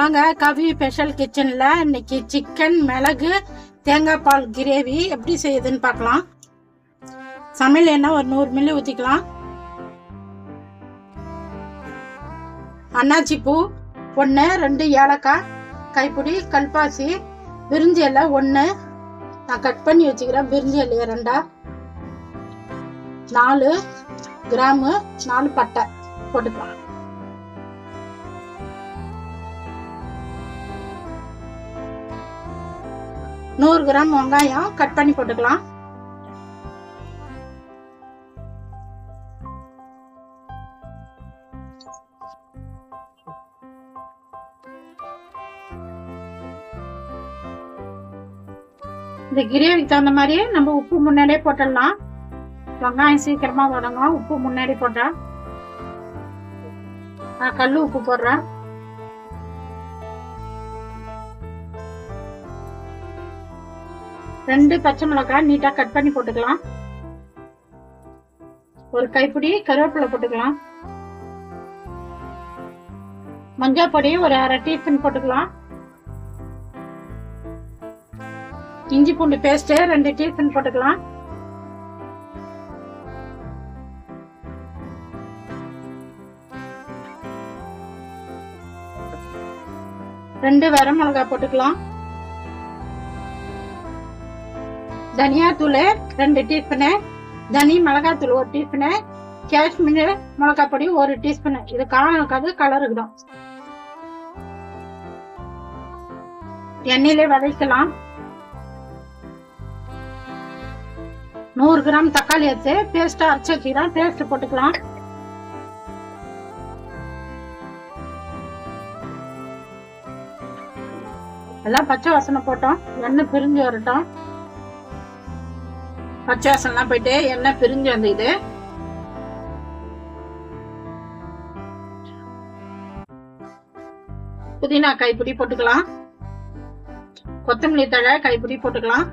வாங்க கவி ஸ்பெஷல் கிச்சன்ல இன்னைக்கு சிக்கன் மிளகு தேங்காய் பால் கிரேவி எப்படி செய்யுதுன்னு பார்க்கலாம். சமையல் எண்ணெய் ஒரு 100 மில்லி ஊற்றிக்கலாம். அன்னாச்சி பூ 1, 2 ஏலக்காய், கைப்பிடி கல்பாசி, பிரிஞ்சி இலை 1 நான் கட் பண்ணி வச்சுக்கிறேன். பிரிஞ்சி இலையை 2, 4 கிராமு 4 பட்டை போட்டுக்கலாம். நூறு கிராம் வெங்காயம் கட் பண்ணி போட்டுக்கலாம். இந்த கிரேவிக்கு தகுந்த மாதிரி நம்ம உப்பு முன்னாடியே போட்டுடலாம். வெங்காயம் சீக்கிரமா வதங்கும். உப்பு முன்னாடி போட்டா நான் கல் உப்பு போடுறேன். ரெண்டு பச்சை மிளகாய் நீட்டா கட் பண்ணி போட்டுக்கலாம். ஒரு கைப்பிடி கருவேப்பிலை போட்டுக்கலாம். மஞ்சள் பொடி ஒரு 1/2 டீஸ்பூன் போட்டுக்கலாம். இஞ்சி பூண்டு பேஸ்ட் 2 டீஸ்பூன் போட்டுக்கலாம். ரெண்டு வர மிளகாய் போட்டுக்கலாம். தனியா தூள் 2 டீஸ்பூனு, தனி மிளகாய் தூள் 1 டீஸ்பூனு, காஷ்மீர் மிளகாய் பொடி 1 டீஸ்பூனு. இது காணக்காது கலருக்கு தான். எண்ணெயிலே வதக்கலாம். 100 கிராம் தக்காளி எடுத்து பேஸ்டா அரைச்சு வச்சுக்கிறேன். பேஸ்ட் போட்டுக்கலாம். எல்லாம் பச்சை வாசனை போட்டோம். எண்ணெய் பிரிஞ்சு வரட்டும். பச்சை வாசனைலாம் போயிட்டு எண்ணெய் பிரிஞ்சு வந்துது. புதினா கைப்பிடி போட்டுக்கலாம். கொத்தமல்லி தழை கைப்பிடி போட்டுக்கலாம்.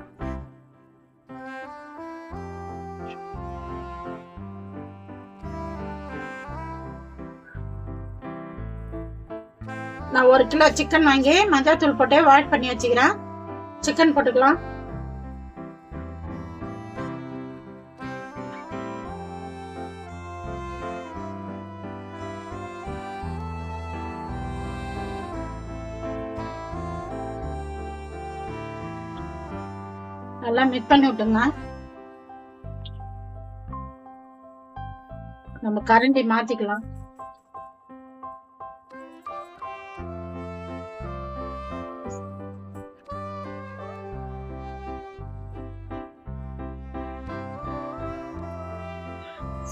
நான் 1 கிலோ சிக்கன் வாங்கி மஞ்சள் தூள் போட்டு வாஷ் பண்ணி வச்சுக்கிறேன். சிக்கன் போட்டுக்கலாம். நல்லா மிக்ஸ் பண்ணி விட்டுங்க. நம்ம கரண்டி மாத்திக்கலாம்.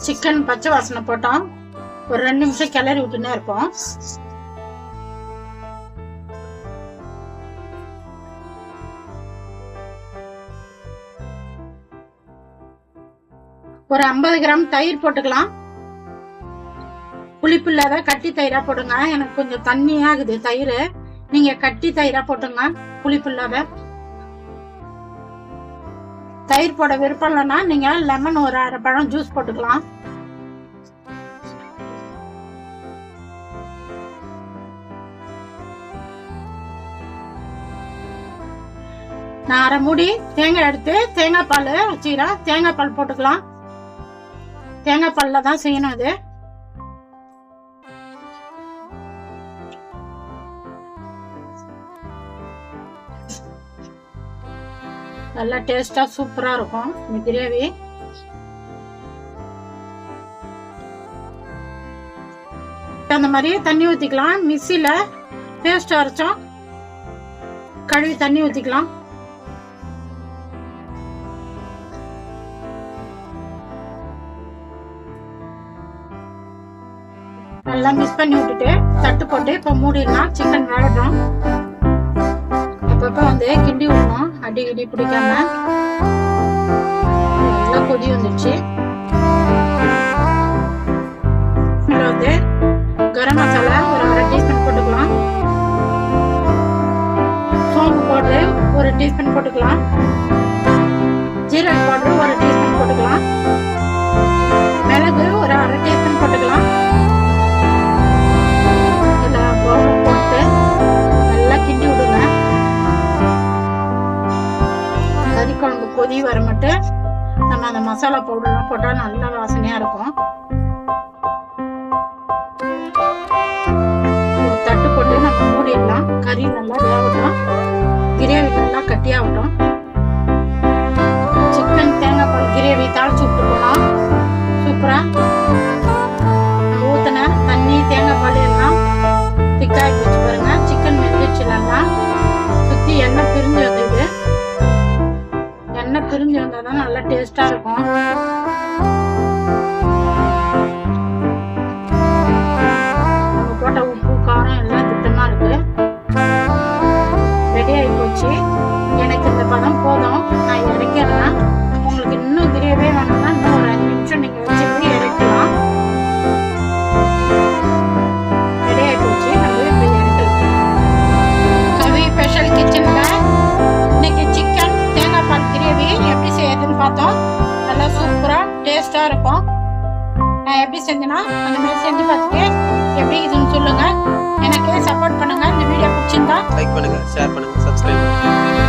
சிக்கன் பச்சை வாசனை போட்டோம். ஒரு 2 நிமிஷம் கிளறி விட்டுனே இருப்போம். ஒரு 50 கிராம் தயிர் போட்டுக்கலாம். புளிப்பு இல்லாத கட்டி தயிரா போடுங்க. எனக்கு கொஞ்சம் தண்ணியா இருக்குது தயிர். நீங்க கட்டி தயிரா போட்டுங்க. புளிப்பு இல்லாத தயிர் போட விருப்பம் இல்லைன்னா நீங்க லெமன் ஒரு 1/2 பழம் ஜூஸ் போட்டுக்கலாம். நான் 1/2 மூடி தேங்காய் எடுத்து தேங்காய் பால் வச்சுக்கிறேன். தேங்காய் பால் போட்டுக்கலாம். தேங்காய் பால்ல தான் செய்யணும் அது. நல்லா டேஸ்டா சூப்பரா இருக்கும் இந்த கிரேவி. அந்த மாதிரி தண்ணி ஊத்திக்கலாம். மிக்சியில பேஸ்ட் அரைச்சோம். கழுவி தண்ணி ஊத்திக்கலாம். நல்லா மிக்ஸ் பண்ணி விட்டுட்டு தட்டு போட்டு இப்ப மூடிடலாம். சிக்கன் வேகட்டும். அப்பப்ப வந்து கிண்டி விடணும். அடி பிடிக்காம. நல்லா கொதி வந்துடுச்சு. வந்து கரம் மசாலா ஒரு 1/2 டீஸ்பூன் போட்டுக்கலாம். சோம்பு பவுடர் 1 டீஸ்பூன் போட்டுக்கலாம். ஜீரக பவுடர் 1 டீஸ்பூன் போட்டுக்கலாம். மிளகு ஒரு 1/2 டீஸ்பூன் போட்டுக்கலாம். மசாலா பவுடர்லாம் போட்டால் நல்லா வாசனையாக இருக்கும். ஒரு தட்டு போட்டு நம்ம மூடிடலாம். கறி நல்லா வேகட்டும், கிரேவி நல்லா கட்டியாகட்டும். சிக்கன் தேங்காய் பால் கிரேவி தாளிச்சு விட்டு போகலாம். சூப்பராக நம்ம ஊற்றின தண்ணி தேங்காய் பால் எல்லாம் திக்காகி வச்சு பாருங்க. சிக்கன் வெந்துச்சுலாம் சுற்றி எண்ணெய் பிரிஞ்சு வந்தது. எண்ணெய் பிரிஞ்சு வந்தால் தான் நல்லா டேஸ்டாக இருக்கும். நம்ம போட்ட உப்பு காரம் எல்லாம் திட்டமாக இருக்கு. ரெடி ஆகி போச்சு. எனக்கு இந்த பதம் போதும், நான் இறக்கிடலாம். உங்களுக்கு இன்னும் கிரேவே வேணும்னா இன்னும் ஒரு 5 நிமிஷம் நீங்கள் வச்சுட்டு இறக்கலாம். ரெடி ஆகி போச்சு. நம்ம இப்போ இறக்கலாம். கவி ஸ்பெஷல் கிச்சனில் இன்னைக்கு சிக்கன் தேங்காய் பால் கிரேவி எப்படி செய்யறதுன்னு பார்த்தோம். நல்லா சூப்பராக டேஸ்டாக இருக்கும். நான் எப்படி செஞ்சேன்னா அந்த மாதிரி செஞ்சு பார்த்துட்டு எப்படி இதுன்னு சொல்லுங்க. எனக்கு சப்போர்ட் பண்ணுங்க. இந்த வீடியோ பிடிச்சிருந்தா லைக் பண்ணுங்க, ஷேர் பண்ணுங்க, சப்ஸ்கிரைப் பண்ணுங்க.